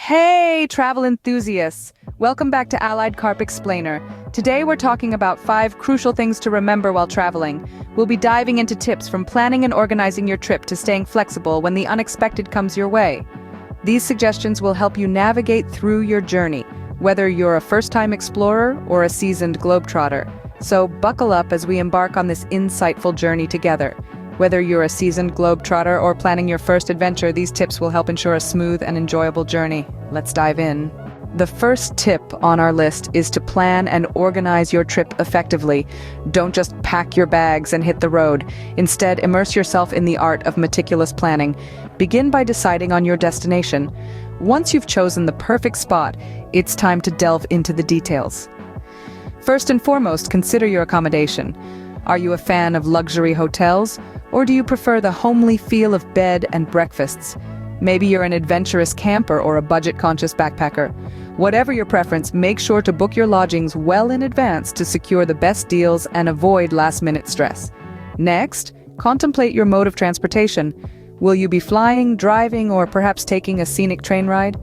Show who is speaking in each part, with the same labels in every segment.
Speaker 1: Hey, travel enthusiasts! Welcome back to Allied Carp Explainer. Today we're talking about 5 crucial things to remember while traveling. We'll be diving into tips from planning and organizing your trip to staying flexible when the unexpected comes your way. These suggestions will help you navigate through your journey, whether you're a first-time explorer or a seasoned globetrotter. So buckle up as we embark on this insightful journey together. Whether you're a seasoned globetrotter or planning your first adventure, these tips will help ensure a smooth and enjoyable journey. Let's dive in. The first tip on our list is to plan and organize your trip effectively. Don't just pack your bags and hit the road. Instead, immerse yourself in the art of meticulous planning. Begin by deciding on your destination. Once you've chosen the perfect spot, it's time to delve into the details. First and foremost, consider your accommodation. Are you a fan of luxury hotels? Or do you prefer the homely feel of bed and breakfasts? Maybe you're an adventurous camper or a budget-conscious backpacker. Whatever your preference, make sure to book your lodgings well in advance to secure the best deals and avoid last-minute stress. Next, contemplate your mode of transportation. Will you be flying, driving, or perhaps taking a scenic train ride?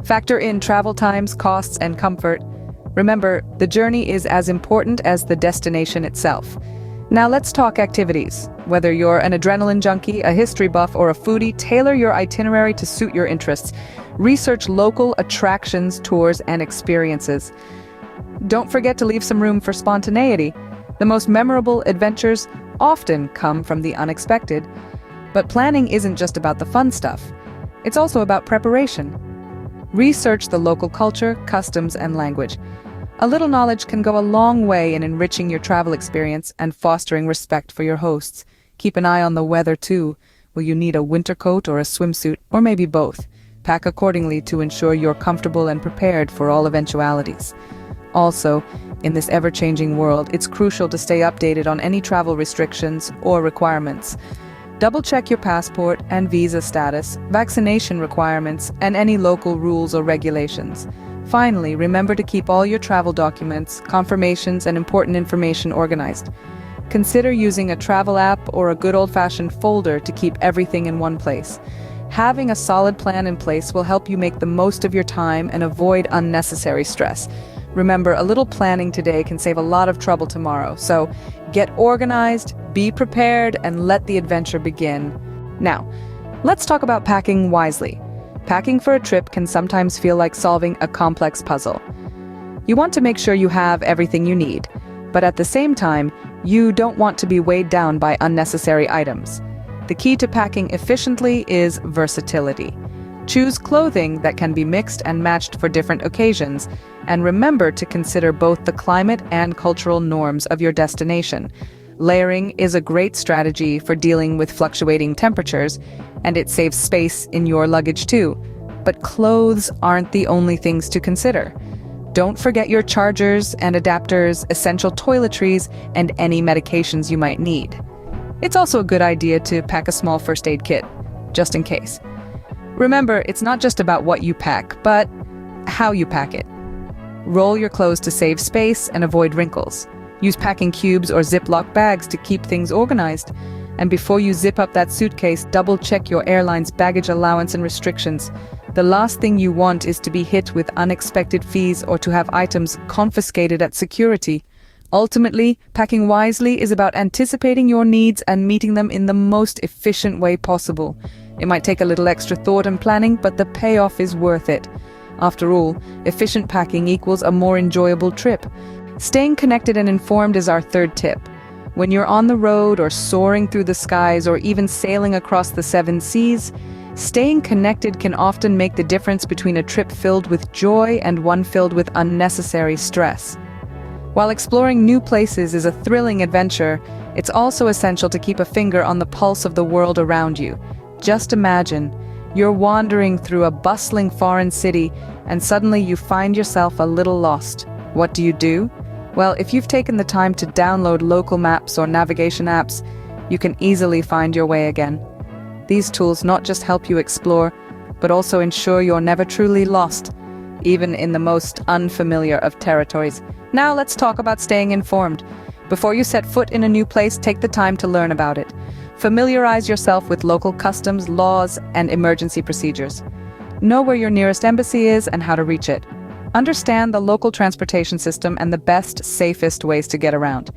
Speaker 1: Factor in travel times, costs, and comfort. Remember, the journey is as important as the destination itself. Now let's talk activities. Whether you're an adrenaline junkie, a history buff, or a foodie, tailor your itinerary to suit your interests. Research local attractions, tours, and experiences. Don't forget to leave some room for spontaneity. The most memorable adventures often come from the unexpected. But planning isn't just about the fun stuff. It's also about preparation. Research the local culture, customs, and language. A little knowledge can go a long way in enriching your travel experience and fostering respect for your hosts. Keep an eye on the weather too. Will you need a winter coat or a swimsuit, or maybe both? Pack accordingly to ensure you're comfortable and prepared for all eventualities. Also, in this ever-changing world, it's crucial to stay updated on any travel restrictions or requirements. Double-check your passport and visa status, vaccination requirements, and any local rules or regulations. Finally, remember to keep all your travel documents, confirmations, and important information organized. Consider using a travel app or a good old-fashioned folder to keep everything in one place. Having a solid plan in place will help you make the most of your time and avoid unnecessary stress. Remember, a little planning today can save a lot of trouble tomorrow, so get organized, be prepared, and let the adventure begin. Now, let's talk about packing wisely. Packing for a trip can sometimes feel like solving a complex puzzle. You want to make sure you have everything you need, but at the same time, you don't want to be weighed down by unnecessary items. The key to packing efficiently is versatility. Choose clothing that can be mixed and matched for different occasions, and remember to consider both the climate and cultural norms of your destination. Layering is a great strategy for dealing with fluctuating temperatures, and it saves space in your luggage too. But clothes aren't the only things to consider. Don't forget your chargers and adapters, essential toiletries, and any medications you might need. It's also a good idea to pack a small first aid kit, just in case. Remember, it's not just about what you pack, but how you pack it. Roll your clothes to save space and avoid wrinkles. Use packing cubes or Ziploc bags to keep things organized. And before you zip up that suitcase, double-check your airline's baggage allowance and restrictions. The last thing you want is to be hit with unexpected fees or to have items confiscated at security. Ultimately, packing wisely is about anticipating your needs and meeting them in the most efficient way possible. It might take a little extra thought and planning, but the payoff is worth it. After all, efficient packing equals a more enjoyable trip. Staying connected and informed is our third tip. When you're on the road or soaring through the skies or even sailing across the 7 seas, staying connected can often make the difference between a trip filled with joy and one filled with unnecessary stress. While exploring new places is a thrilling adventure, it's also essential to keep a finger on the pulse of the world around you. Just imagine, you're wandering through a bustling foreign city and suddenly you find yourself a little lost. What do? Well, if you've taken the time to download local maps or navigation apps, you can easily find your way again. These tools not just help you explore, but also ensure you're never truly lost, even in the most unfamiliar of territories. Now let's talk about staying informed. Before you set foot in a new place, take the time to learn about it. Familiarize yourself with local customs, laws, and emergency procedures. Know where your nearest embassy is and how to reach it. Understand the local transportation system and the best, safest ways to get around.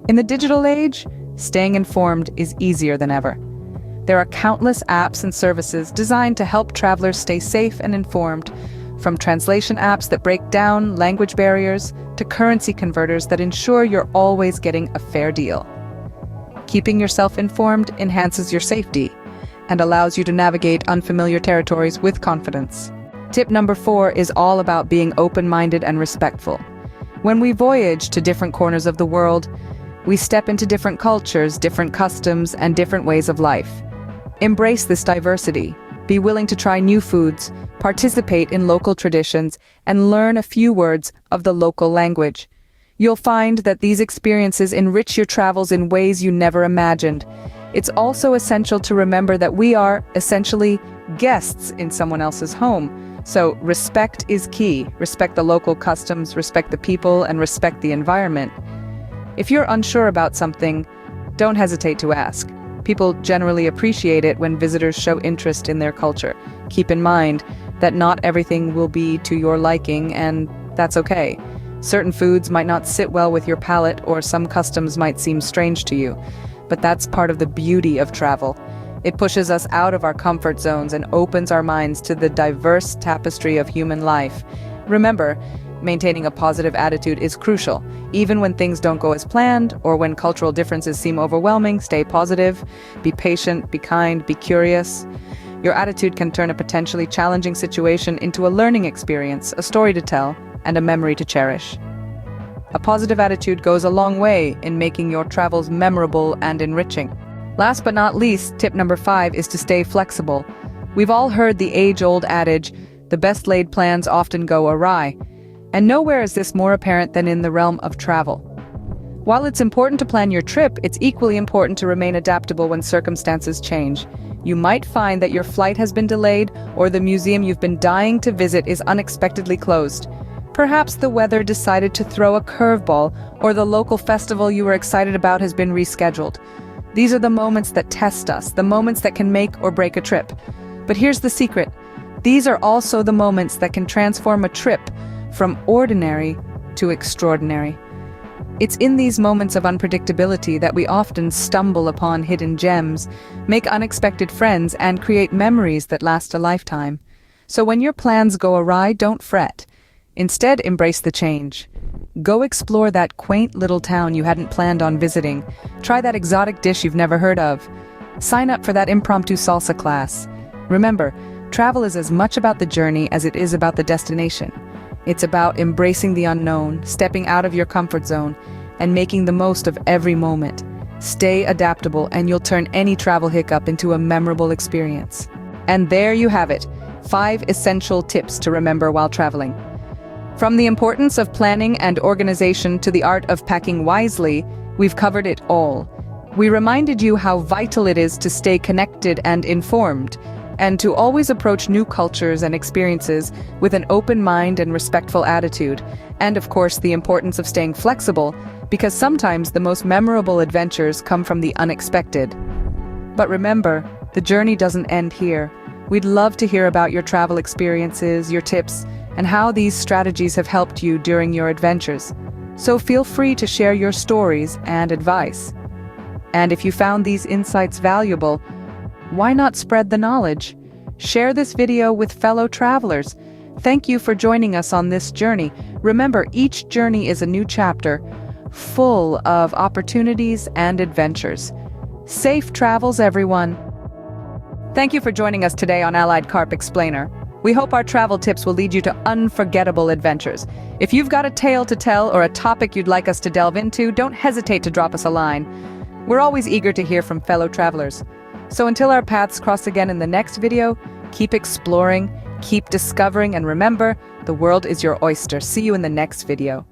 Speaker 1: In the digital age, staying informed is easier than ever. There are countless apps and services designed to help travelers stay safe and informed, from translation apps that break down language barriers to currency converters that ensure you're always getting a fair deal. Keeping yourself informed enhances your safety and allows you to navigate unfamiliar territories with confidence. Tip number 4 is all about being open-minded and respectful. When we voyage to different corners of the world, we step into different cultures, different customs, and different ways of life. Embrace this diversity. Be willing to try new foods, participate in local traditions, and learn a few words of the local language. You'll find that these experiences enrich your travels in ways you never imagined. It's also essential to remember that we are, essentially, guests in someone else's home. So respect is key. Respect the local customs, respect the people, and respect the environment. If you're unsure about something, don't hesitate to ask. People generally appreciate it when visitors show interest in their culture. Keep in mind that not everything will be to your liking, and that's okay. Certain foods might not sit well with your palate, or some customs might seem strange to you. But that's part of the beauty of travel. It pushes us out of our comfort zones and opens our minds to the diverse tapestry of human life. Remember, maintaining a positive attitude is crucial. Even when things don't go as planned, or when cultural differences seem overwhelming, stay positive, be patient, be kind, be curious. Your attitude can turn a potentially challenging situation into a learning experience, a story to tell, and a memory to cherish. A positive attitude goes a long way in making your travels memorable and enriching. Last but not least, tip number 5 is to stay flexible. We've all heard the age-old adage, the best laid plans often go awry. And nowhere is this more apparent than in the realm of travel. While it's important to plan your trip, it's equally important to remain adaptable when circumstances change. You might find that your flight has been delayed, or the museum you've been dying to visit is unexpectedly closed. Perhaps the weather decided to throw a curveball, or the local festival you were excited about has been rescheduled. These are the moments that test us, the moments that can make or break a trip. But here's the secret. These are also the moments that can transform a trip from ordinary to extraordinary. It's in these moments of unpredictability that we often stumble upon hidden gems, make unexpected friends, and create memories that last a lifetime. So when your plans go awry, don't fret. Instead, embrace the change. Go explore that quaint little town you hadn't planned on visiting. Try that exotic dish you've never heard of. Sign up for that impromptu salsa class. Remember, travel is as much about the journey as it is about the destination. It's about embracing the unknown, stepping out of your comfort zone, and making the most of every moment. Stay adaptable, and you'll turn any travel hiccup into a memorable experience. And there you have it, 5 essential tips to remember while traveling. From the importance of planning and organization to the art of packing wisely, we've covered it all. We reminded you how vital it is to stay connected and informed, and to always approach new cultures and experiences with an open mind and respectful attitude. And of course, the importance of staying flexible, because sometimes the most memorable adventures come from the unexpected. But remember, the journey doesn't end here. We'd love to hear about your travel experiences, your tips, and how these strategies have helped you during your adventures. So feel free to share your stories and advice. And if you found these insights valuable, why not spread the knowledge? Share this video with fellow travelers. Thank you for joining us on this journey. Remember, each journey is a new chapter, full of opportunities and adventures. Safe travels, everyone. Thank you for joining us today on Allied Carp Explainer. We hope our travel tips will lead you to unforgettable adventures. If you've got a tale to tell or a topic you'd like us to delve into, don't hesitate to drop us a line. We're always eager to hear from fellow travelers. So until our paths cross again in the next video, keep exploring, keep discovering, and remember, the world is your oyster. See you in the next video.